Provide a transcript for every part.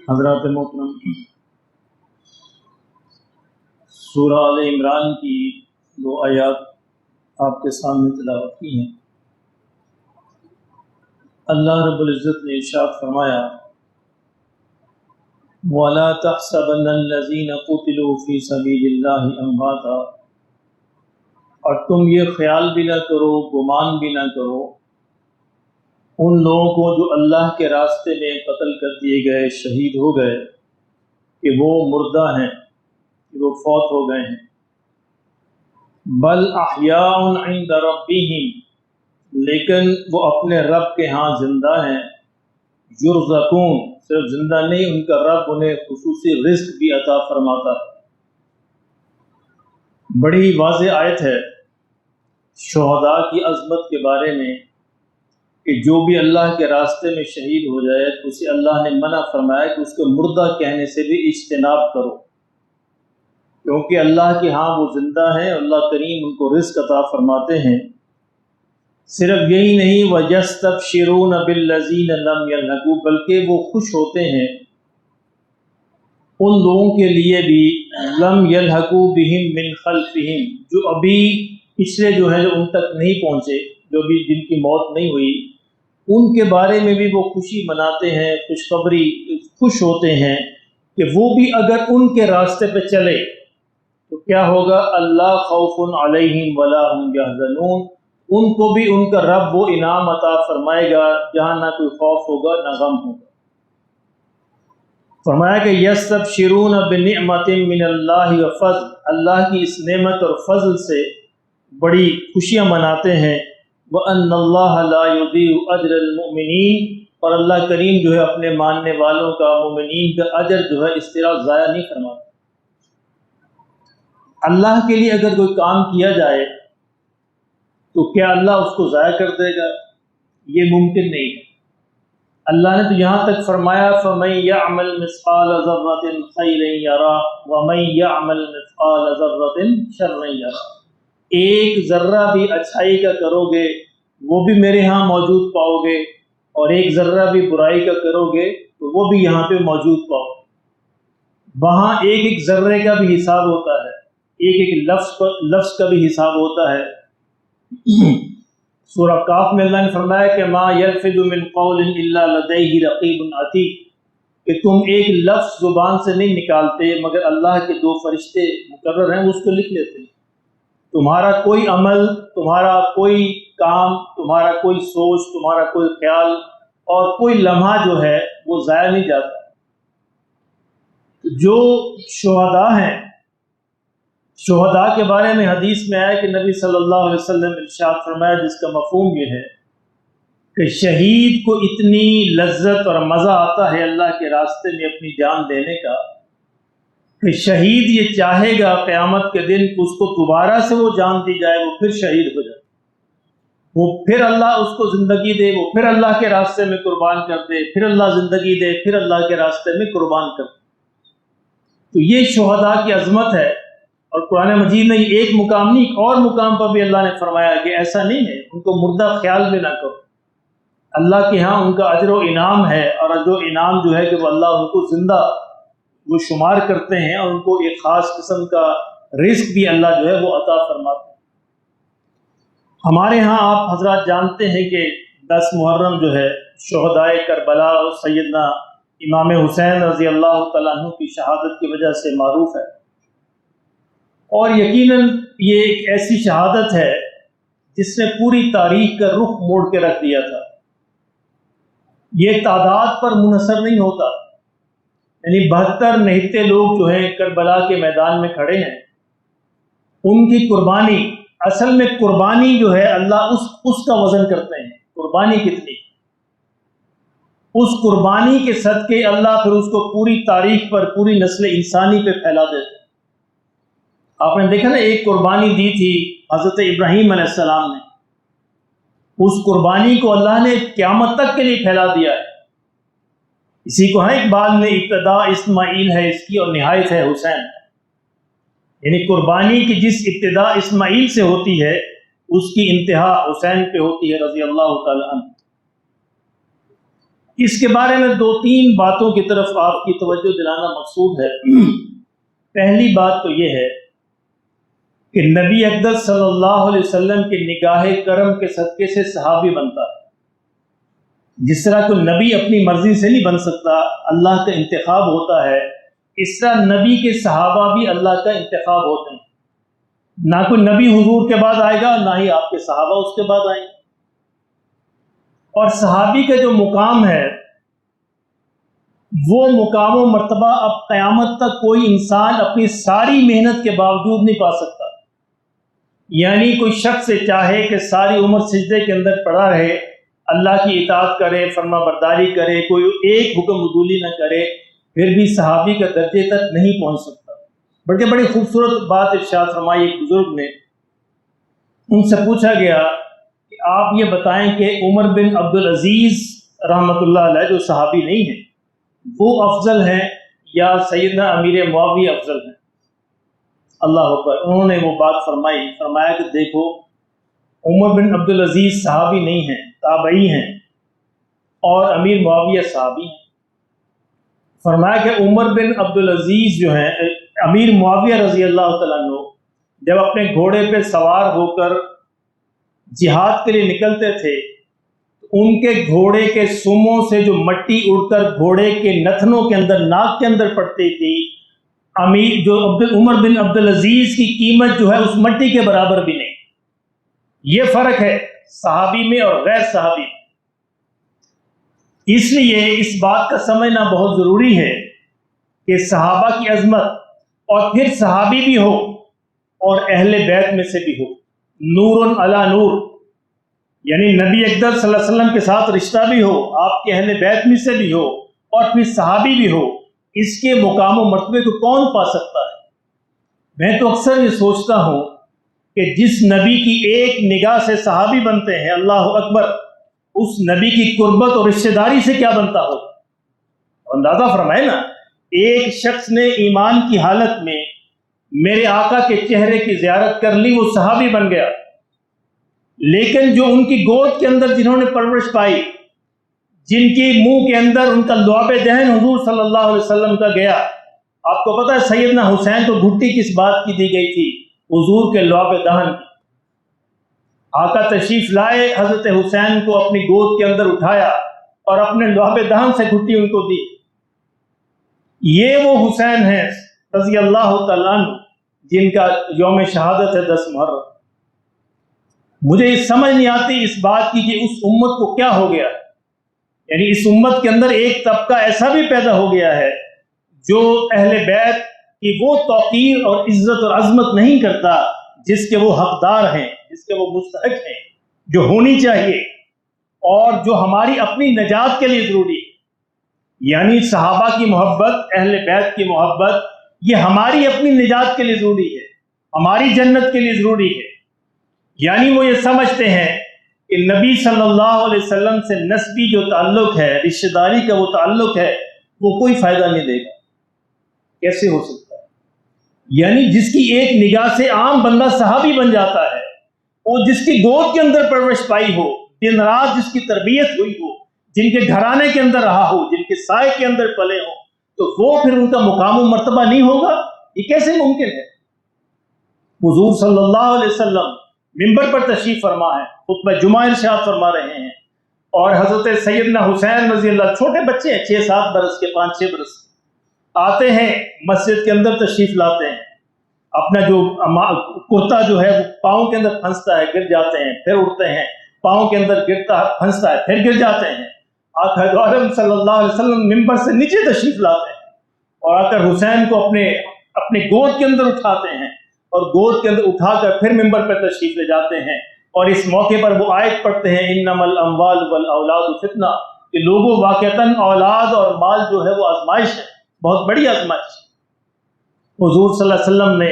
حضرات محترم، سورہ آل عمران کی دو آیات آپ کے سامنے تلاوت کی ہیں۔ اللہ رب العزت نے ارشاد فرمایا وَلَا تَحْسَبَنَّ الَّذِينَ قُتِلُوا فِي سَبِيلِ اللَّهِ أَمْوَاتًا، اور تم یہ خیال بھی نہ کرو، گمان بھی نہ کرو ان لوگوں کو جو اللہ کے راستے میں قتل کر دیے گئے، شہید ہو گئے، کہ وہ مردہ ہیں، کہ وہ فوت ہو گئے ہیں۔ بل احیاء عند ربہم، لیکن وہ اپنے رب کے ہاں زندہ ہیں۔ یرزقون، صرف زندہ نہیں، ان کا رب انہیں خصوصی رزق بھی عطا فرماتا ہے۔ بڑی واضح آیت ہے شہداء کی عظمت کے بارے میں، کہ جو بھی اللہ کے راستے میں شہید ہو جائے تو اسے اللہ نے منع فرمایا کہ اس کو مردہ کہنے سے بھی اجتناب کرو، کیونکہ اللہ کے ہاں وہ زندہ ہیں، اللہ کریم ان کو رزق عطا فرماتے ہیں۔ صرف یہی نہیں، وَيَسْتَبْشِرُونَ بِالَّذِينَ لَمْ يَلْحَقُوا، بلکہ وہ خوش ہوتے ہیں ان لوگوں کے لیے بھی لم يلحقوا بهم من خلفهم، جو ابھی پچھلے جو ہیں جو ان تک نہیں پہنچے، جو بھی جن کی موت نہیں ہوئی، ان کے بارے میں بھی وہ خوشی مناتے ہیں، خوشخبری خوش ہوتے ہیں کہ وہ بھی اگر ان کے راستے پہ چلے تو کیا ہوگا، اللہ خوف علیہم ولا هم یحزنون، ان کو بھی ان کا رب وہ انعام عطا فرمائے گا جہاں نہ کوئی خوف ہوگا نہ غم ہوگا۔ فرمایا کہ یستبشرون بنعمت من اللہ وفضل، اللہ کی اس نعمت اور فضل سے بڑی خوشیاں مناتے ہیں۔ وَأَنَّ اللَّهَ لَا يُضِيعُ أَجْرَ الْمُؤْمِنِينَ، اور اللہ کریم جو ہے اپنے ماننے والوں کا، مومنین کا اجر جو ہے اس طرح ضائع نہیں فرماتا۔ اللہ کے لیے اگر کوئی کام کیا جائے تو کیا اللہ اس کو ضائع کر دے گا؟ یہ ممکن نہیں ہے۔ اللہ نے تو یہاں تک فرمایا فَمَن يَعْمَلْ مِثْقَالَ ذَرَّةٍ خَيْرًا يَرَهُ وَمَن يَعْمَلْ مِثْقَالَ ذَرَّةٍ شَرًّا يَرَهُ، ایک ذرہ بھی اچھائی کا کرو گے وہ بھی میرے ہاں موجود پاؤ گے، اور ایک ذرہ بھی برائی کا کرو گے تو وہ بھی یہاں پہ موجود پاؤ گے۔ وہاں ایک ایک ذرے کا بھی حساب ہوتا ہے، ایک ایک لفظ کا بھی حساب ہوتا ہے۔ سورہ کاف میں اللہ نے فرمایا کہ ما یلفظ من قول الا لدیہ رقیب عتید، کہ تم ایک لفظ زبان سے نہیں نکالتے مگر اللہ کے دو فرشتے مقرر ہیں، اس کو لکھ لیتے ہیں۔ تمہارا کوئی عمل، تمہارا کوئی کام، تمہارا کوئی سوچ، تمہارا کوئی خیال اور کوئی لمحہ جو ہے وہ ضائع نہیں جاتا۔ جو شہداء ہیں، شہداء کے بارے میں حدیث میں آیا کہ نبی صلی اللہ علیہ وسلم ارشاد فرمایا، جس کا مفہوم یہ ہے کہ شہید کو اتنی لذت اور مزہ آتا ہے اللہ کے راستے میں اپنی جان دینے کا کہ شہید یہ چاہے گا قیامت کے دن کہ اس کو دوبارہ سے وہ جان دی جائے، وہ پھر شہید ہو جائے، وہ پھر اللہ اس کو زندگی دے، وہ پھر اللہ کے راستے میں قربان کر دے، پھر اللہ زندگی دے، پھر اللہ کے راستے میں قربان کر دے۔ تو یہ شہداء کی عظمت ہے، اور قرآن مجید میں ایک مقام نہیں، ایک اور مقام پر بھی اللہ نے فرمایا کہ ایسا نہیں ہے، ان کو مردہ خیال بھی نہ کرو، اللہ کے ہاں ان کا اجر و انعام ہے، اور اجر و انعام جو ہے کہ وہ اللہ ان کو زندہ وہ شمار کرتے ہیں، اور ان کو ایک خاص قسم کا رزق بھی اللہ جو ہے وہ عطا فرماتے ہیں۔ ہمارے ہاں آپ حضرات جانتے ہیں کہ 10 محرم جو ہے شہدائے کربلا اور سیدنا امام حسین رضی اللہ تعالیٰ عنہ کی شہادت کی وجہ سے معروف ہے، اور یقیناً یہ ایک ایسی شہادت ہے جس نے پوری تاریخ کا رخ موڑ کے رکھ دیا تھا۔ یہ تعداد پر منحصر نہیں ہوتا، یعنی 72 نہتے لوگ جو ہیں کربلا کے میدان میں کھڑے ہیں، ان کی قربانی، اصل میں قربانی جو ہے اللہ اس کا وزن کرتے ہیں، قربانی کتنی، اس قربانی کے صدقے اللہ پھر اس کو پوری تاریخ پر، پوری نسل انسانی پہ پھیلا دیتے ہیں۔ آپ نے دیکھا نا، ایک قربانی دی تھی حضرت ابراہیم علیہ السلام نے، اس قربانی کو اللہ نے قیامت تک کے لیے پھیلا دیا ہے۔ اسی کو ہے اقبال میں ابتدا اسماعیل ہے اس کی اور نہایت ہے حسین، یعنی قربانی کی جس ابتدا اسماعیل سے ہوتی ہے اس کی انتہا حسین پہ ہوتی ہے رضی اللہ تعالی عنہ۔ اس کے بارے میں 2-3 باتوں کی طرف آپ کی توجہ دلانا مقصود ہے۔ پہلی بات تو یہ ہے کہ نبی اقدس صلی اللہ علیہ وسلم کے نگاہ کرم کے صدقے سے صحابی بنتا ہے۔ جس طرح کوئی نبی اپنی مرضی سے نہیں بن سکتا، اللہ کا انتخاب ہوتا ہے، اس طرح نبی کے صحابہ بھی اللہ کا انتخاب ہوتے ہیں۔ نہ کوئی نبی حضور کے بعد آئے گا، نہ ہی آپ کے صحابہ اس کے بعد آئیں گے۔ اور صحابی کا جو مقام ہے وہ مقام و مرتبہ اب قیامت تک کوئی انسان اپنی ساری محنت کے باوجود نہیں پا سکتا۔ یعنی کوئی شخص سے چاہے کہ ساری عمر سجدے کے اندر پڑا رہے، اللہ کی اطاعت کرے، فرما برداری کرے، کوئی ایک حکم عدولی نہ کرے، پھر بھی صحابی کا درجے تک نہیں پہنچ سکتا۔ بلکہ بڑی خوبصورت بات ارشاد فرمائی ایک بزرگ نے، ان سے پوچھا گیا کہ آپ یہ بتائیں کہ عمر بن عبدالعزیز رحمۃ اللہ علیہ جو صحابی نہیں ہیں وہ افضل ہیں یا سیدنا امیر معاویہ افضل ہیں؟ اللہ اکبر۔ انہوں نے وہ بات فرمایا کہ دیکھو، عمر بن عبدالعزیز صحابی نہیں ہیں، تابعی ہیں، اور امیر معاویہ صحابی ہیں۔ فرمایا کہ عمر بن عبدالعزیز جو ہیں، امیر معاویہ رضی اللہ تعالیٰ عنہ جب اپنے گھوڑے پہ سوار ہو کر جہاد کے لیے نکلتے تھے، ان کے گھوڑے کے سموں سے جو مٹی اڑ کر گھوڑے کے نتنوں کے اندر، ناک کے اندر پڑتی تھی، عمر بن عبدالعزیز کی قیمت جو ہے اس مٹی کے برابر بھی نہیں۔ یہ فرق ہے صحابی میں اور غیر صحابی میں۔ اس لیے اس بات کا سمجھنا بہت ضروری ہے کہ صحابہ کی عظمت، اور پھر صحابی بھی ہو اور اہل بیت میں سے بھی ہو، نور علی نور، یعنی نبی اقدس صلی اللہ علیہ وسلم کے ساتھ رشتہ بھی ہو، آپ کے اہل بیت میں سے بھی ہو، اور پھر صحابی بھی ہو، اس کے مقام و مرتبے کو کون پا سکتا ہے؟ میں تو اکثر یہ سوچتا ہوں کہ جس نبی کی ایک نگاہ سے صحابی بنتے ہیں، اللہ اکبر، اس نبی کی قربت اور رشتہ داری سے کیا بنتا ہو؟ اندازہ فرمائے نا، ایک شخص نے ایمان کی حالت میں میرے آقا کے چہرے کی زیارت کر لی، وہ صحابی بن گیا۔ لیکن جو ان کی گود کے اندر جنہوں نے پرورش پائی، جن کی منہ کے اندر ان کا لعاب دہن حضور صلی اللہ علیہ وسلم کا گیا، آپ کو پتہ ہے سیدنا حسین کو گھٹی کس بات کی دی گئی تھی؟ حضور کے لعاب دہن کی۔ آقا تشریف لائے، حضرت حسین کو اپنی گود کے اندر اٹھایا اور اپنے لعاب دہن سے گھٹی ان کو دی۔ یہ وہ حسین ہیں رضی اللہ تعالیٰ عنہ جن کا یوم شہادت ہے 10 محرم۔ مجھے یہ سمجھ نہیں آتی اس بات کی کہ اس امت کو کیا ہو گیا، یعنی اس امت کے اندر ایک طبقہ ایسا بھی پیدا ہو گیا ہے جو اہل بیت کی وہ توقیر اور عزت اور عظمت نہیں کرتا جس کے وہ حقدار ہیں، جس کے وہ مستحق ہیں، جو ہونی چاہیے اور جو ہماری اپنی نجات کے لیے ضروری ہے۔ یعنی صحابہ کی محبت، اہل بیت کی محبت، یہ ہماری اپنی نجات کے لیے ضروری ہے، ہماری جنت کے لیے ضروری ہے۔ یعنی وہ یہ سمجھتے ہیں کہ نبی صلی اللہ علیہ وسلم سے نسبی جو تعلق ہے، رشتہ داری کا وہ تعلق ہے، وہ کوئی فائدہ نہیں دے گا۔ کیسے ہو سکتا ہے؟ یعنی جس کی ایک نگاہ سے عام بندہ صحابی بن جاتا ہے، اور جس کی گود کے اندر پرورش پائی ہو، دن رات جس کی تربیت ہوئی ہو، جن کے گھرانے کے اندر رہا ہو، جن کے سائے کے اندر پلے ہو، تو وہ پھر ان کا مقام و مرتبہ نہیں ہوگا؟ یہ کیسے ممکن ہے؟ حضور صلی اللہ علیہ وسلم منبر پر تشریف فرما ہے، خطبہ جمعہ ارشاد فرما رہے ہیں، اور حضرت سیدنا حسین رضی اللہ، چھوٹے بچے ہیں 6-7 برس کے، 5-6 برس کے، آتے ہیں مسجد کے اندر تشریف لاتے ہیں، اپنا جو کرتا جو ہے وہ پاؤں کے اندر پھنستا ہے، گر جاتے ہیں، پھر اٹھتے ہیں، پاؤں کے اندر گرتا پھنستا ہے، پھر گر جاتے ہیں۔ آقا عالم صلی اللہ علیہ وسلم منبر سے نیچے تشریف لاتے ہیں اور آ کر حسین کو اپنے گود کے اندر اٹھاتے ہیں، اور گود کے اندر اٹھا کر پھر منبر پر تشریف لے جاتے ہیں، اور اس موقع پر وہ آیت پڑھتے ہیں انما الاموال والاولاد فتنہ، کہ لوگوں واقعتاً اولاد اور مال جو ہے وہ آزمائش ہے، بہت بڑی آزمائش۔ حضور صلی اللہ علیہ وسلم نے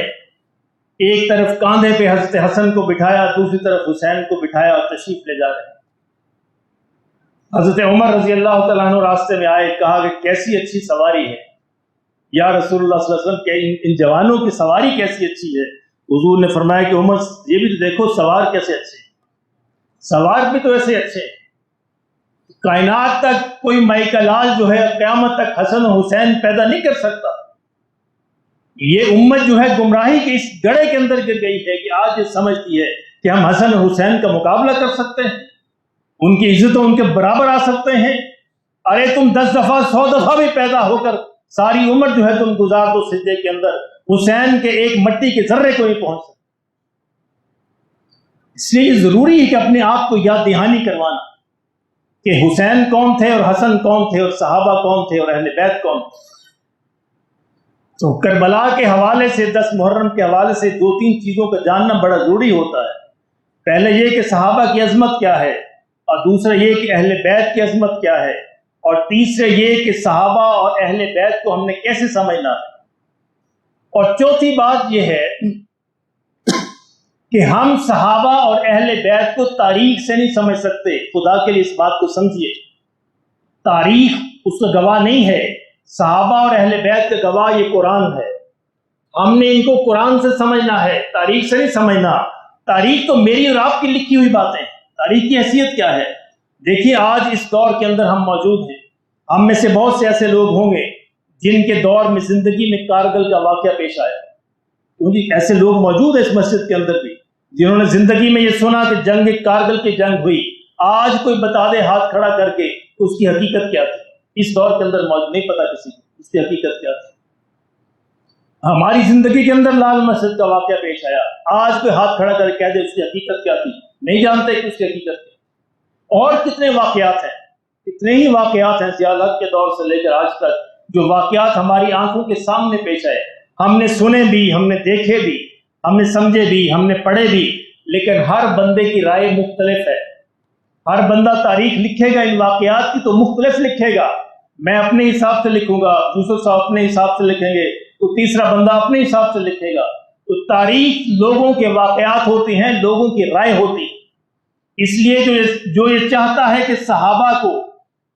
ایک طرف کاندھے پہ حضرت حسن کو بٹھایا، دوسری طرف حسین کو بٹھایا اور تشریف لے جا رہے ہیں۔ حضرت عمر رضی اللہ تعالیٰ عنہ راستے میں آئے، کہا کہ کیسی اچھی سواری ہے یا رسول اللہ صلی اللہ علیہ وسلم، کہ ان جوانوں کی سواری کیسی اچھی ہے۔ حضور نے فرمایا کہ عمر یہ بھی دیکھو سوار کیسے اچھے ہیں، سوار بھی تو ایسے اچھے ہیں۔ کائنات تک کوئی مائیکل آل جو ہے قیامت تک حسن و حسین پیدا نہیں کر سکتا. یہ امت جو ہے گمراہی کے اس گڑھے کے اندر گر گئی ہے کہ آج یہ سمجھتی ہے کہ ہم حسن و حسین کا مقابلہ کر سکتے ہیں، ان کی عزتوں ان کے برابر آ سکتے ہیں. ارے تم 10 دفعہ 100 دفعہ بھی پیدا ہو کر ساری عمر جو ہے تم گزار دو سجدے کے اندر، حسین کے ایک مٹی کے ذرے کو نہیں پہنچ سکتے. اس لیے یہ ضروری ہے کہ اپنے آپ کو یاد دہانی کروانا کہ حسین کون تھے اور حسن کون تھے اور صحابہ کون تھے اور اہل بیت کون تھے. تو کربلا کے حوالے سے 10 محرم کے حوالے سے 2-3 چیزوں کا جاننا بڑا ضروری ہوتا ہے. پہلے یہ کہ صحابہ کی عظمت کیا ہے، اور دوسرا یہ کہ اہل بیت کی عظمت کیا ہے، اور تیسرے یہ کہ صحابہ اور اہل بیت کو ہم نے کیسے سمجھنا ہے. اور چوتھی بات یہ ہے کہ ہم صحابہ اور اہل بیت کو تاریخ سے نہیں سمجھ سکتے. خدا کے لیے اس بات کو سمجھیے، تاریخ اس کا گواہ نہیں ہے. صحابہ اور اہل بیت کا گواہ یہ قرآن ہے. ہم نے ان کو قرآن سے سمجھنا ہے، تاریخ سے نہیں سمجھنا. تاریخ تو میری اور آپ کی لکھی ہوئی باتیں. تاریخ کی حیثیت کیا ہے؟ دیکھیے آج اس دور کے اندر ہم موجود ہیں. ہم میں سے بہت سے ایسے لوگ ہوں گے جن کے دور میں زندگی میں کارگل کا واقعہ پیش آیا. کیونکہ ایسے لوگ موجود ہیں اس مسجد کے اندر بھی جنہوں نے زندگی میں یہ سنا کہ جنگ کارگل کی جنگ ہوئی. آج کوئی بتا دے ہاتھ کھڑا کر کے اس کی حقیقت کیا تھی. اس دور کے اندر موجود نہیں پتا کسی کو اس کی حقیقت کیا تھی. ہماری زندگی کے اندر لال مسجد کا واقعہ پیش آیا. آج کوئی ہاتھ کھڑا کر کے کہہ دے اس کی حقیقت کیا تھی، نہیں جانتے کہ اس کی حقیقت کیا. اور کتنے واقعات ہیں، کتنے ہی واقعات ہیں ضیاء الحق کے دور سے لے کر آج تک، جو واقعات ہماری آنکھوں کے سامنے پیش آئے. ہم نے سنے بھی، ہم نے دیکھے بھی، ہم نے سمجھے بھی، ہم نے پڑھے بھی، لیکن ہر بندے کی رائے مختلف ہے. ہر بندہ تاریخ لکھے گا ان واقعات کی تو مختلف لکھے گا. میں اپنے حساب سے لکھوں گا، دوسرے صاحب اپنے حساب سے لکھیں گے، تو تیسرا بندہ اپنے حساب سے لکھے گا. تو تاریخ لوگوں کے واقعات ہوتے ہیں، لوگوں کی رائے ہوتی. اس لیے جو یہ چاہتا ہے کہ صحابہ کو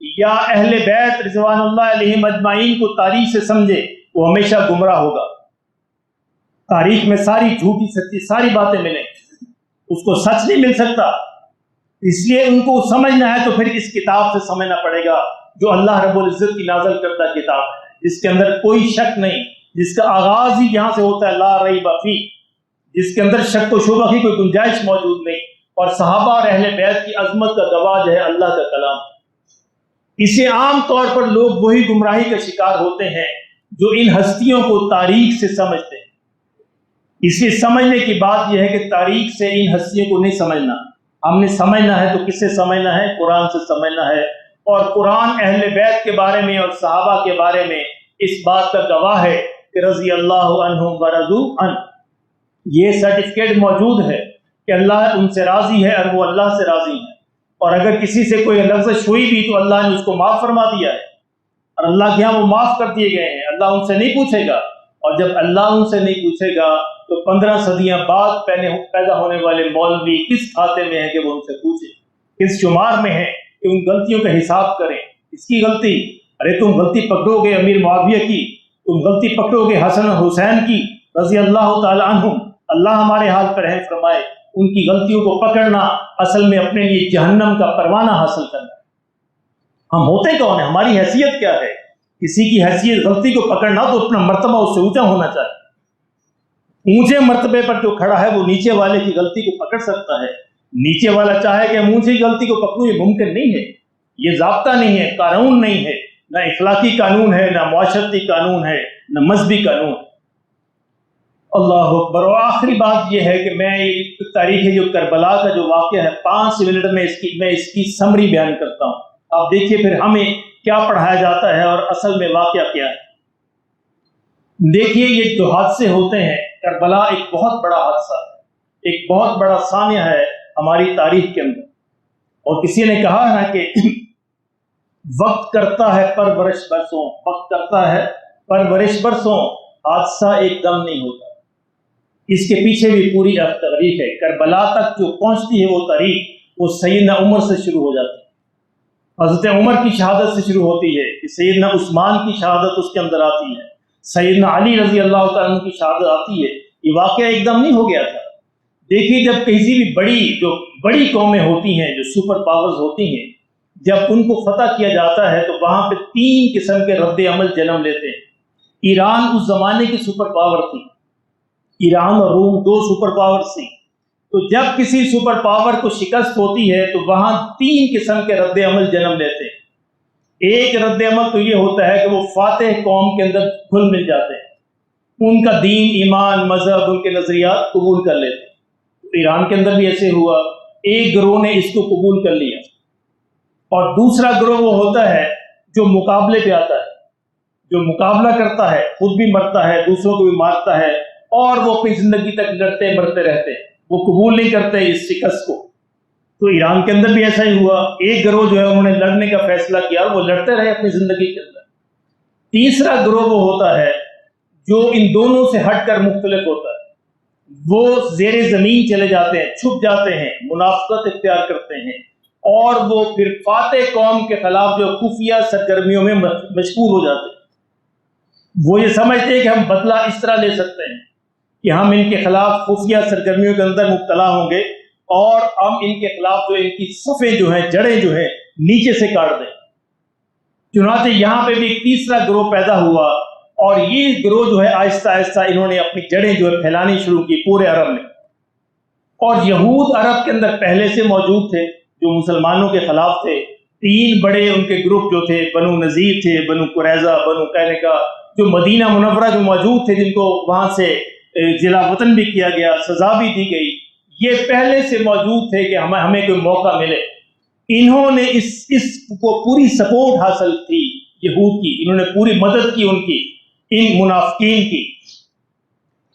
یا اہل بیت رضوان اللہ علیہم اجمعین کو تاریخ سے سمجھے، وہ ہمیشہ گمراہ ہوگا. تاریخ میں ساری جھوٹی سچی ساری باتیں ملیں، اس کو سچ نہیں مل سکتا. اس لیے ان کو سمجھنا ہے تو پھر اس کتاب سے سمجھنا پڑے گا جو اللہ رب العزت کی نازل کردہ کتاب ہے، جس کے اندر کوئی شک نہیں، جس کا آغاز ہی یہاں سے ہوتا ہے لا ریب فیہ، جس کے اندر شک و شبہ کی کوئی گنجائش موجود نہیں. اور صحابہ اور اہل بیت کی عظمت کا گواہ جو ہے اللہ کا کلام. اسے عام طور پر لوگ وہی گمراہی کا شکار ہوتے ہیں جو ان ہستیوں کو تاریخ سے سمجھتے ہیں. اس لیے سمجھنے کی بات یہ ہے کہ تاریخ سے ان ہستیوں کو نہیں سمجھنا. ہم نے سمجھنا ہے تو کس سے سمجھنا ہے؟ قرآن سے سمجھنا ہے. اور قرآن اہل بیت کے بارے میں اور صحابہ کے بارے میں اس بات کا گواہ ہے کہ رضی اللہ عنہم ورضوا عنہ. یہ سرٹیفکیٹ موجود ہے کہ اللہ ان سے راضی ہے اور وہ اللہ سے راضی ہے. اور اگر کسی سے کوئی لغزش ہوئی بھی تو اللہ نے اس کو معاف فرما دیا ہے، اور اللہ کے یہاں وہ معاف کر دیے گئے ہیں. اللہ ان سے نہیں پوچھے گا، اور جب اللہ ان سے نہیں پوچھے گا تو 15 صدیاں بعد پیدا ہونے والے مولوی کس کھاتے میں ہیں کہ وہ ان سے پوچھیں، کس شمار میں ہیں کہ ان غلطیوں کا حساب کریں. اس کی غلطی، ارے تم غلطی پکڑو گے امیر معاویہ کی، تم غلطی پکڑو گے حسن حسین کی رضی اللہ تعالی عنہم، اللہ ہمارے حال پر رحم فرمائے. ان کی غلطیوں کو پکڑنا اصل میں اپنے لیے جہنم کا پروانہ حاصل کرنا ہے. ہم ہوتے کون ہیں؟ ہماری حیثیت کیا ہے؟ کسی کی حیثیت غلطی کو پکڑنا تو اپنا مرتبہ اس سے اونچا ہونا چاہیے. اونچے مرتبے پر جو کھڑا ہے وہ نیچے والے کی غلطی کو پکڑ سکتا ہے. نیچے والا چاہے کہ ہم اونچی غلطی کو پکڑوں، یہ ممکن نہیں ہے. یہ ضابطہ نہیں ہے، قانون نہیں ہے، نہ اخلاقی قانون ہے، نہ معاشرتی قانون ہے، نہ مذہبی قانون ہے. اللہ اکبر. اور آخری بات یہ ہے کہ میں تاریخ جو کربلا کا جو واقعہ ہے 5 منٹ میں اس کی سمری بیان کرتا ہوں. آپ دیکھیے پھر ہمیں کیا پڑھایا جاتا ہے اور اصل میں واقعہ کیا ہے. دیکھیے یہ جو حادثے ہوتے ہیں، کربلا ایک بہت بڑا حادثہ ہے، ایک بہت بڑا سانیہ ہے ہماری تاریخ کے اندر. اور کسی نے کہا ہے کہ وقت کرتا ہے پرورش برسوں، وقت کرتا ہے پرورش برسوں، حادثہ ایک دم نہیں ہوتا. اس کے پیچھے بھی پوری تاریخ ہے. کربلا تک جو پہنچتی ہے وہ تاریخ، وہ سیدنا عمر سے شروع ہو جاتی ہے. حضرت عمر کی شہادت سے شروع ہوتی ہے، سیدنا عثمان کی شہادت اس کے اندر آتی ہے، سیدنا علی رضی اللہ تعالیٰ عنہ کی شہادت آتی ہے. یہ واقعہ ایک دم نہیں ہو گیا تھا. دیکھیے جب کسی بھی بڑی قومیں ہوتی ہیں، جو سپر پاورز ہوتی ہیں، جب ان کو فتح کیا جاتا ہے تو وہاں پہ 3 قسم کے رد عمل جنم لیتے ہیں۔ ایران اس زمانے کی سپر پاور تھی، ایران اور روم 2 سپر پاور تھی، تو جب کسی سپر پاور کو شکست ہوتی ہے تو وہاں 3 قسم کے رد عمل جنم لیتے ہیں۔ ایک رد عمل تو یہ ہوتا ہے کہ وہ فاتح قوم کے اندر گھل مل جاتے ہیں، ان کا دین، ایمان، مذہب، ان کے نظریات قبول کر لیتے ہیں۔ ایران کے اندر بھی ایسے ہوا، ایک گروہ نے اس کو قبول کر لیا، اور دوسرا گروہ وہ ہوتا ہے جو مقابلے پہ آتا ہے، جو مقابلہ کرتا ہے، خود بھی مرتا ہے، دوسروں کو بھی مارتا ہے، اور وہ اپنی زندگی تک لڑتے مرتے رہتے ہیں، وہ قبول نہیں کرتے اس شکست کو۔ تو ایران کے اندر بھی ایسا ہی ہوا، ایک گروہ جو ہے انہوں نے لڑنے کا فیصلہ کیا اور وہ لڑتے رہے اپنی زندگی کے اندر۔ تیسرا گروہ وہ ہوتا ہے جو ان دونوں سے ہٹ کر مختلف ہوتا ہے، وہ زیر زمین چلے جاتے ہیں، چھپ جاتے ہیں، منافقت اختیار کرتے ہیں، اور وہ پھر فاتح قوم کے خلاف جو خفیہ سرگرمیوں میں مشغول ہو جاتے ہیں۔ وہ یہ سمجھتے ہیں کہ ہم بدلہ اس طرح لے سکتے ہیں کہ ہم ان کے خلاف خفیہ سرگرمیوں کے اندر مبتلا ہوں گے اور ہم ان کے خلاف جو ان کی صفیں جو ہیں، جڑیں جو ہیں، نیچے سے کاٹ دیں۔ چنانچہ یہاں پہ بھی ایک تیسرا گروہ پیدا ہوا، اور یہ گروہ جو ہے آہستہ آہستہ انہوں نے اپنی جڑیں جو ہے پھیلانی شروع کی پورے عرب میں۔ اور یہود عرب کے اندر پہلے سے موجود تھے جو مسلمانوں کے خلاف تھے۔ 3 بڑے ان کے گروپ جو تھے، بنو نذیر تھے، بنو قریظہ، بنو قینقاع، جو مدینہ منورہ جو موجود تھے، جن کو وہاں سے جلا وطن بھی کیا گیا، سزا بھی دی گئی، یہ پہلے سے موجود تھے کہ ہمیں کوئی موقع ملے۔ انہوں نے اس کو پوری سپورٹ حاصل تھی یہود کی، انہوں نے پوری مدد کی ان کی، ان منافقین کی۔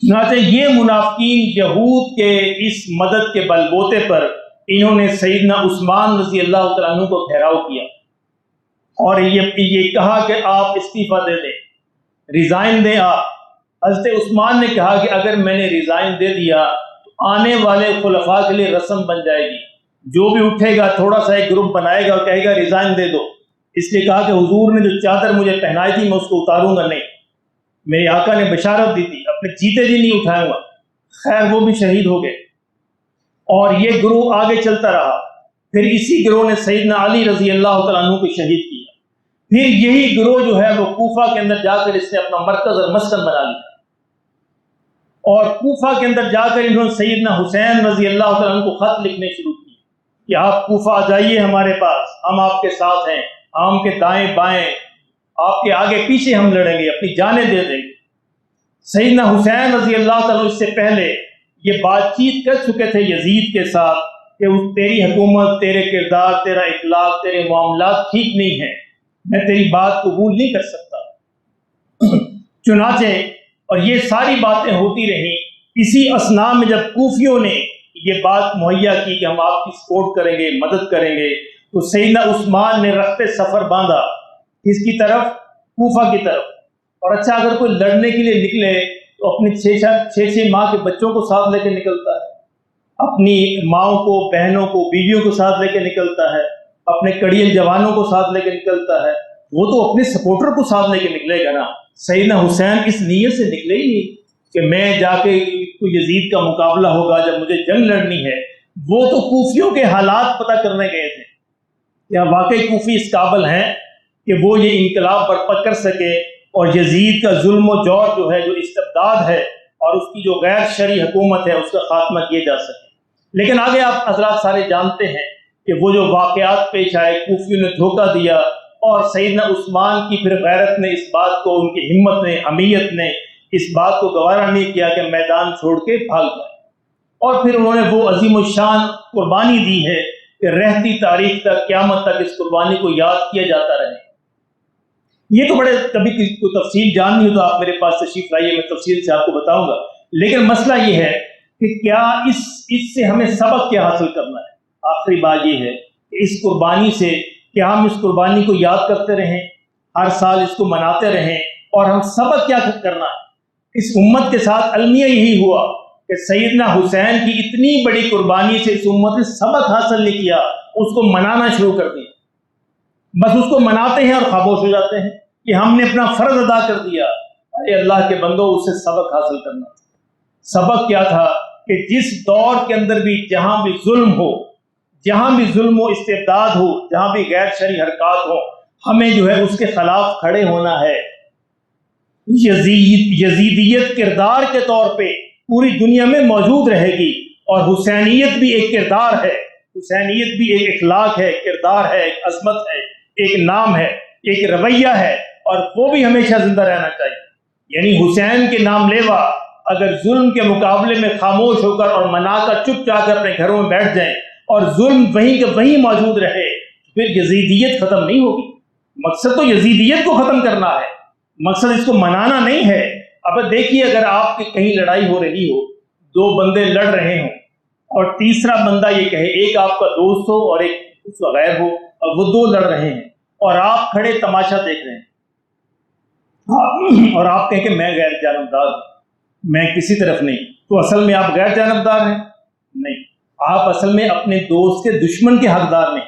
چنانچہ یہ منافقین یہود کے اس مدد کے بل بوتے پر انہوں نے سیدنا عثمان رضی اللہ تعالیٰ عنہ کو گھیراؤ کیا اور یہ کہا کہ آپ استعفیٰ دے دیں، ریزائن دیں آپ۔ حضرت عثمان نے کہا کہ اگر میں نے ریزائن دے دیا تو آنے والے خلفاء کے لیے رسم بن جائے گی، جو بھی اٹھے گا تھوڑا سا ایک گروپ بنائے گا اور کہے گا ریزائن دے دو۔ اس لیے کہا کہ حضور نے جو چادر مجھے پہنائی تھی میں اس کو اتاروں گا نہیں، میرے آقا نے بشارت دی تھی، اپنے جیتے جی نہیں اٹھاؤں گا۔ خیر وہ بھی شہید ہو گئے، اور یہ گروہ آگے چلتا رہا۔ پھر اسی گروہ نے سیدنا علی رضی اللہ تعالیٰ عنہ کو شہید کیا۔ پھر یہی گروہ جو ہے وہ کوفہ کے اندر جا کر اس نے اپنا مرکز اور مسکن بنا لیا، اور کوفہ کے اندر جا کر انہوں نے سیدنا حسین رضی اللہ تعالیٰ عنہ کو خط لکھنے شروع کیے کہ آپ کوفہ آ جائیے ہمارے پاس، ہم آپ کے ساتھ ہیں، ہم کے دائیں بائیں، آپ کے آگے پیچھے ہم لڑیں گے، اپنی جانیں دے دیں گے۔ سیدنا حسین رضی اللہ تعالیٰ اس سے پہلے یہ بات چیت کر چکے تھے یزید کے ساتھ کہ تیری حکومت، تیرے کردار، تیرا اخلاق، تیرے معاملات ٹھیک نہیں ہیں، میں تیری بات قبول نہیں کر سکتا۔ چنانچہ اور یہ ساری باتیں ہوتی رہیں۔ اسی اثناء میں جب کوفیوں نے یہ بات مہیا کی کہ ہم آپ کی سپورٹ کریں گے، مدد کریں گے، تو سیدنا عثمان نے رخت سفر باندھا کس کی طرف؟ کوفہ کی طرف۔ اور اچھا اگر کوئی لڑنے کے لیے نکلے تو اپنی 6 ماہ کے بچوں کو ساتھ لے کے نکلتا ہے، اپنی ماؤں کو، بہنوں کو، بیویوں کو ساتھ لے کے نکلتا ہے، اپنے کڑیل جوانوں کو ساتھ لے کے نکلتا ہے۔ وہ تو اپنے سپورٹر کو ساتھ لے کے نکلے گا نا۔ سیدنا حسین اس نیت سے نکلے ہی نہیں کہ میں جا کے یزید کا مقابلہ ہوگا جب مجھے جنگ لڑنی ہے۔ وہ تو کوفیوں کے حالات پتہ کرنے گئے تھے، کیا واقعی کوفی اس قابل ہیں کہ وہ یہ انقلاب برپا کر سکے اور یزید کا ظلم و جور جو ہے، جو استبداد ہے اور اس کی جو غیر شرعی حکومت ہے، اس کا خاتمہ کیا جا سکے۔ لیکن آگے آپ حضرات سارے جانتے ہیں کہ وہ جو واقعات پیش آئے، کوفیوں نے دھوکہ دیا، اور سیدنا عثمان کی پھر غیرت نے اس بات کو، ان کی ہمت نے، حمیت نے اس بات کو گوارا نہیں کیا کہ میدان چھوڑ کے بھاگ جائے، اور پھر انہوں نے وہ عظیم الشان قربانی دی ہے کہ رہتی تاریخ تک، قیامت تک اس قربانی کو یاد کیا جاتا رہے۔ یہ تو بڑے، کبھی کوئی تفصیل جاننی ہو تو آپ میرے پاس تشریف لائیے، میں تفصیل سے آپ کو بتاؤں گا۔ لیکن مسئلہ یہ ہے کہ کیا اس سے ہمیں سبق کیا حاصل کرنا ہے؟ آخری بات یہ ہے کہ اس قربانی سے کیا ہم اس قربانی کو یاد کرتے رہیں، ہر سال اس کو مناتے رہیں، اور ہم سبق کیا کرنا ہے؟ اس امت کے ساتھ المیہ یہی ہوا کہ سیدنا حسین کی اتنی بڑی قربانی سے اس امت نے سبق حاصل نہیں کیا، اس کو منانا شروع کر دیا۔ بس اس کو مناتے ہیں اور خاموش ہو جاتے ہیں کہ ہم نے اپنا فرض ادا کر دیا۔ ارے اللہ کے بندو، اس سے سبق حاصل کرنا تھا۔ سبق کیا تھا کہ جس دور کے اندر بھی، جہاں بھی ظلم ہو، جہاں بھی ظلم و استبداد ہو، جہاں بھی غیر شرعی حرکات ہوں، ہمیں جو ہے اس کے خلاف کھڑے ہونا ہے۔ یزیدیت کردار کے طور پہ پوری دنیا میں موجود رہے گی، اور حسینیت بھی ایک کردار ہے، حسینیت بھی ایک اخلاق ہے، کردار ہے، ایک عظمت ہے، ایک نام ہے، ایک رویہ ہے، اور وہ بھی ہمیشہ زندہ رہنا چاہیے۔ یعنی حسین کے نام لیوا اگر ظلم کے مقابلے میں خاموش ہو کر اور منا کر چپ چاپ کر اپنے گھروں میں بیٹھ جائیں اور ظلم وہیں کے وہیں موجود رہے، پھر یزیدیت ختم نہیں ہوگی۔ مقصد تو یزیدیت کو ختم کرنا ہے، مقصد اس کو منانا نہیں ہے۔ اب دیکھیے، اگر آپ کی کہیں لڑائی ہو رہی ہو، دو بندے لڑ رہے ہوں اور تیسرا بندہ یہ کہے، ایک آپ کا دوست ہو اور ایک اس کا غیر ہو، اور وہ دو لڑ رہے ہیں اور آپ کھڑے تماشا دیکھ رہے ہیں، اور آپ کہیں کہ میں غیر جانبدار ہوں، میں کسی طرف نہیں، تو اصل میں آپ غیر جانبدار ہیں؟ نہیں، آپ اصل میں اپنے دوست کے دشمن کے حقدار نہیں۔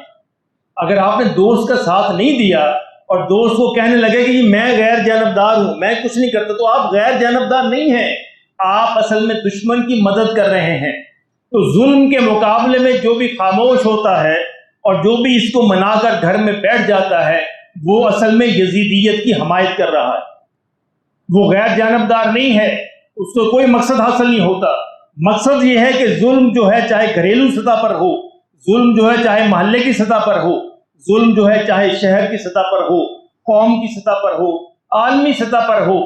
اگر آپ نے دوست کا ساتھ نہیں دیا اور دوست کو کہنے لگے کہ میں غیر جانبدار ہوں، میں کچھ نہیں کرتا، تو آپ غیر جانبدار نہیں ہیں، آپ اصل میں دشمن کی مدد کر رہے ہیں۔ تو ظلم کے مقابلے میں جو بھی خاموش ہوتا ہے اور جو بھی اس کو منا کر گھر میں بیٹھ جاتا ہے، وہ اصل میں یزیدیت کی حمایت کر رہا ہے، وہ غیر جانبدار نہیں ہے، اس کو کوئی مقصد حاصل نہیں ہوتا۔ مقصد یہ ہے کہ ظلم جو ہے چاہے گھریلو سطح پر ہو، ظلم جو ہے چاہے محلے کی سطح پر ہو، ظلم جو ہے چاہے شہر کی سطح پر ہو، قوم کی سطح پر ہو، عالمی سطح پر ہو،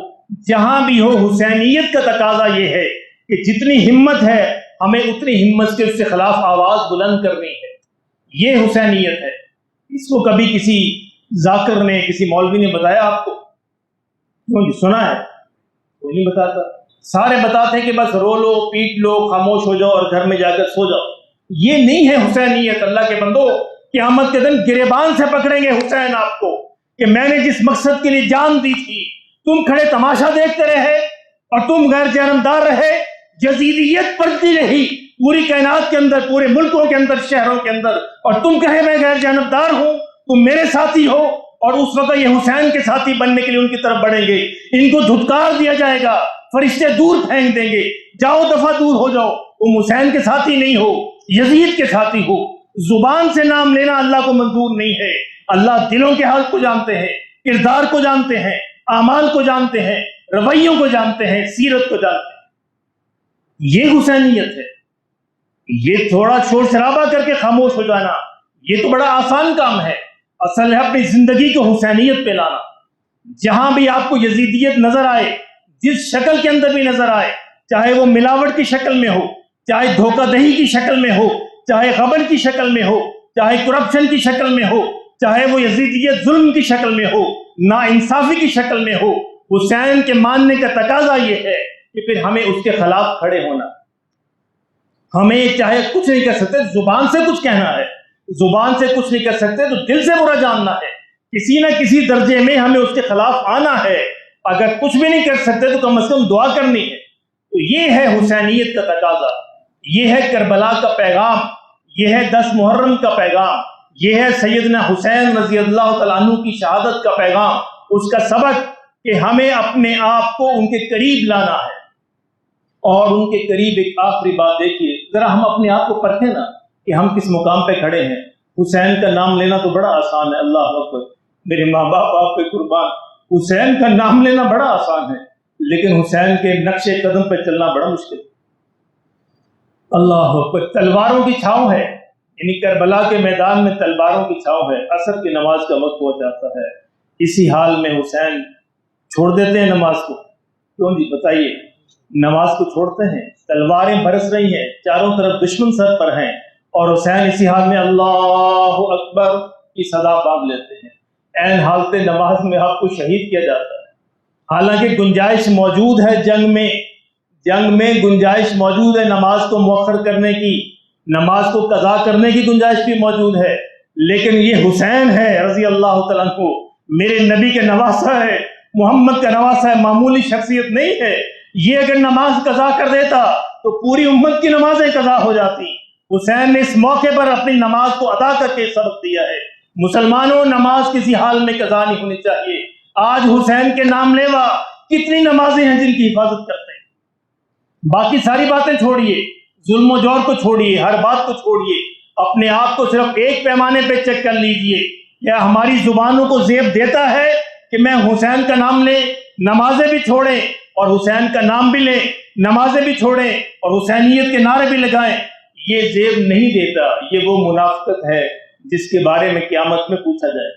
جہاں بھی ہو، حسینیت کا تقاضا یہ ہے کہ جتنی ہمت ہے ہمیں اتنی ہمت سے اس کے خلاف آواز بلند کرنی ہے۔ یہ حسینیت ہے۔ اس کو کبھی کسی ذاکر نے، کسی مولوی نے بتایا آپ کو؟ کیوں جی، سنا ہے؟ کوئی نہیں بتاتا۔ سارے بتاتے ہیں کہ بس رو لو، پیٹ لو، خاموش ہو جاؤ اور گھر میں جا کر سو جاؤ۔ یہ نہیں ہے حسینیت۔ اللہ کے بندو، قیامت کے دن گریبان سے پکڑیں گے حسین آپ کو کہ میں نے جس مقصد کے لیے جان دی تھی، تم کھڑے تماشا دیکھتے رہے اور تم غیر جانبدار رہے، یزیدیت بڑھتی رہی پوری کائنات کے اندر، پورے ملکوں کے اندر، شہروں کے اندر، اور تم کہے میں غیر جانبدار ہوں، تم میرے ساتھی ہو، اور اس وقت یہ حسین کے ساتھی بننے کے لیے ان کی طرف بڑھیں گے، ان کو دھتکار دیا جائے گا، فرشتے دور پھینک دیں گے، جاؤ دفعہ دور ہو جاؤ، تم حسین کے ساتھی نہیں ہو، یزید کے ساتھی ہو۔ زبان سے نام لینا اللہ کو منظور نہیں ہے۔ اللہ دلوں کے حال کو جانتے ہیں، کردار کو جانتے ہیں، اعمال کو جانتے ہیں، رویوں کو جانتے ہیں، سیرت کو جانتے ہیں۔ یہ حسینیت ہے۔ یہ تھوڑا شور شرابہ کر کے خاموش ہو جانا، یہ تو بڑا آسان کام ہے۔ اصل ہے اپنی زندگی کو حسینیت پہ لانا۔ جہاں بھی آپ کو یزیدیت نظر آئے، جس شکل کے اندر بھی نظر آئے، چاہے وہ ملاوٹ کی شکل میں ہو، چاہے دھوکہ دہی کی شکل میں ہو، چاہے غبن کی شکل میں ہو، چاہے کرپشن کی شکل میں ہو، چاہے وہ یزیدیت ظلم کی شکل میں ہو، نا انصافی کی شکل میں ہو، حسین کے ماننے کا تقاضا یہ ہے کہ پھر ہمیں اس کے خلاف کھڑے ہونا۔ ہمیں چاہے کچھ نہیں کر سکتے، زبان سے کچھ کہنا ہے، زبان سے کچھ نہیں کر سکتے تو دل سے برا جاننا ہے، کسی نہ کسی درجے میں ہمیں اس کے خلاف آنا ہے۔ اگر کچھ بھی نہیں کر سکتے تو کم از کم دعا کرنی ہے۔ تو یہ ہے حسینیت کا تقاضا، یہ ہے کربلا کا پیغام، یہ ہے 10 محرم کا پیغام، یہ ہے سیدنا حسین رضی اللہ تعالیٰ عنہ کی شہادت کا پیغام، اس کا سبق کہ ہمیں اپنے آپ کو ان کے قریب لانا ہے۔ اور ان کے قریب ایک آخری بات دیکھیے، ذرا ہم اپنے آپ کو پرکھیں نا کہ ہم کس مقام پہ کھڑے ہیں۔ حسین کا نام لینا تو بڑا آسان ہے، اللہ اکبر، میرے ماں باپ آپ پہ قربان، حسین کا نام لینا بڑا آسان ہے، لیکن حسین کے نقش قدم پہ چلنا بڑا مشکل ہے۔ اللہ اکبر، تلواروں کی چھاؤں ہے، یعنی کربلا کے میدان میں تلواروں کی چھاؤں ہے، عصر کی نماز کا وقت ہو جاتا ہے، اسی حال میں حسین چھوڑ دیتے ہیں نماز کو۔ کیوں جی بتائیے، نماز کو چھوڑتے ہیں، تلواریں برس رہی ہیں، چاروں طرف دشمن سر پر ہیں، اور حسین اسی حال میں اللہ اکبر کی صدا باندھ لیتے ہیں۔ عین حالت نماز میں آپ کو شہید کیا جاتا ہے، حالانکہ گنجائش موجود ہے، جنگ میں گنجائش موجود ہے نماز کو مؤخر کرنے کی، نماز کو قضا کرنے کی گنجائش بھی موجود ہے، لیکن یہ حسین ہے رضی اللہ تعالیٰ عنہ، میرے نبی کے نواسہ ہے، محمد کا نواسہ ہے، معمولی شخصیت نہیں ہے۔ یہ اگر نماز قضا کر دیتا تو پوری امت کی نمازیں قضا ہو جاتی۔ حسین نے اس موقع پر اپنی نماز کو ادا کر کے سبق دیا ہے۔ مسلمانوں، نماز کسی حال میں قضا نہیں ہونی چاہیے۔ آج حسین کے نام لیوا کتنی نمازیں ہیں جن کی حفاظت کرتے ہیں۔ باقی ساری باتیں چھوڑیے، ظلم و جور کو چھوڑیے، ہر بات کو چھوڑیے، اپنے آپ کو صرف ایک پیمانے پہ چیک کر لیجئے، کیا ہماری زبانوں کو زیب دیتا ہے کہ میں حسین کا نام لیں، نمازیں بھی چھوڑیں اور حسین کا نام بھی لیں، نمازیں بھی چھوڑیں اور حسینیت کے نعرے بھی لگائیں؟ یہ زیب نہیں دیتا، یہ وہ منافقت ہے جس کے بارے میں قیامت میں پوچھا جائے۔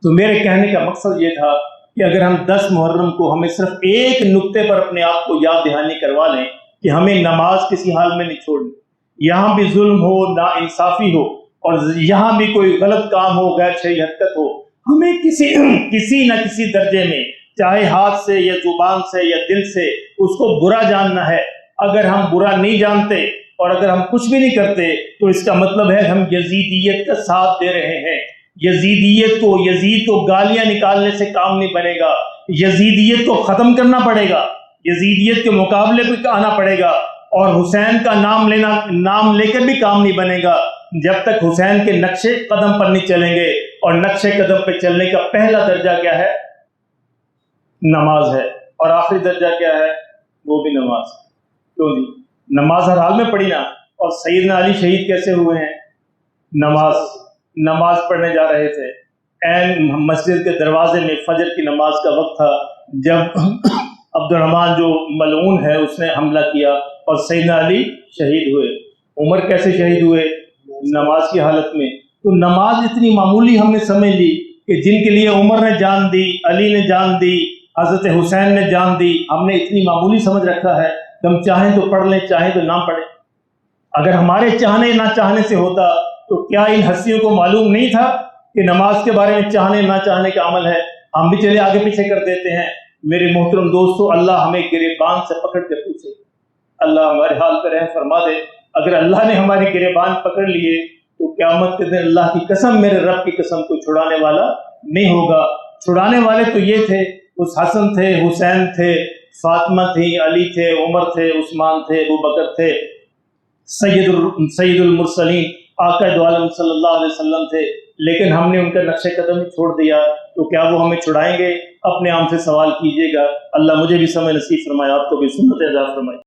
تو میرے کہنے کا مقصد یہ تھا کہ اگر ہم 10 محرم کو ہمیں صرف ایک نقطے پر اپنے آپ کو یاد دہانی کروا لیں کہ ہمیں نماز کسی حال میں نہیں چھوڑنی، یہاں بھی ظلم ہو، ناانصافی ہو اور یہاں بھی کوئی غلط کام ہو، غیر شرعی حرکت ہو، ہمیں کسی نہ کسی درجے میں، چاہے ہاتھ سے یا زبان سے یا دل سے، اس کو برا جاننا ہے۔ اگر ہم برا نہیں جانتے اور اگر ہم کچھ بھی نہیں کرتے تو اس کا مطلب ہے ہم یزیدیت کا ساتھ دے رہے ہیں۔ یزید کو گالیاں نکالنے سے کام نہیں بنے گا، یزیدیت کو ختم کرنا پڑے گا، یزیدیت کے مقابلے پہ آنا پڑے گا، اور حسین کا نام لے کر بھی کام نہیں بنے گا جب تک حسین کے نقشے قدم پر نہیں چلیں گے۔ اور نقشے قدم پہ چلنے کا پہلا درجہ کیا ہے؟ نماز ہے، اور آخری درجہ کیا ہے؟ وہ بھی نماز۔ کیوں جی؟ نماز ہر حال میں پڑھی نا۔ اور سیدنا علی شہید کیسے ہوئے ہیں؟ نماز پڑھنے جا رہے تھے، عین مسجد کے دروازے میں فجر کی نماز کا وقت تھا، جب عبد الرحمن جو ملعون ہے اس نے حملہ کیا اور سیدنا علی شہید ہوئے۔ عمر کیسے شہید ہوئے؟ نماز کی حالت میں۔ تو نماز اتنی معمولی ہم نے سمجھ لی کہ جن کے لیے عمر نے جان دی، علی نے جان دی، حضرت حسین نے جان دی، ہم نے اتنی معمولی سمجھ رکھا ہے کہ ہم چاہیں تو پڑھ لیں، چاہیں تو نہ پڑھیں۔ اگر ہمارے چاہنے نہ چاہنے سے ہوتا تو کیا ان ہستیوں کو معلوم نہیں تھا کہ نماز کے بارے میں چاہنے نہ چاہنے کا عمل ہے؟ ہم بھی چلے آگے پیچھے کر دیتے ہیں۔ میرے محترم دوستو، اللہ ہمیں گریبان سے پکڑ کے پوچھے، اللہ ہمارے حال پر رحم فرما دے۔ اگر اللہ نے ہماری گریبان پکڑ لیے تو قیامت کے دن اللہ کی قسم، میرے رب کی قسم، کوئی چھڑانے والا نہیں ہوگا۔ چھڑانے والے تو یہ تھے، اس حسن تھے، حسین تھے، فاطمہ تھی، علی تھے، عمر تھے، عثمان تھے، ابوبکر تھے، سید المرسلین آقا دو عالم صلی اللہ علیہ وسلم تھے، لیکن ہم نے ان کا نقش قدم ہی چھوڑ دیا، تو کیا وہ ہمیں چھڑائیں گے؟ اپنے آپ سے سوال کیجئے گا۔ اللہ مجھے بھی سمجھ نصیب فرمائے، آپ کو بھی سنت عطا فرمائے۔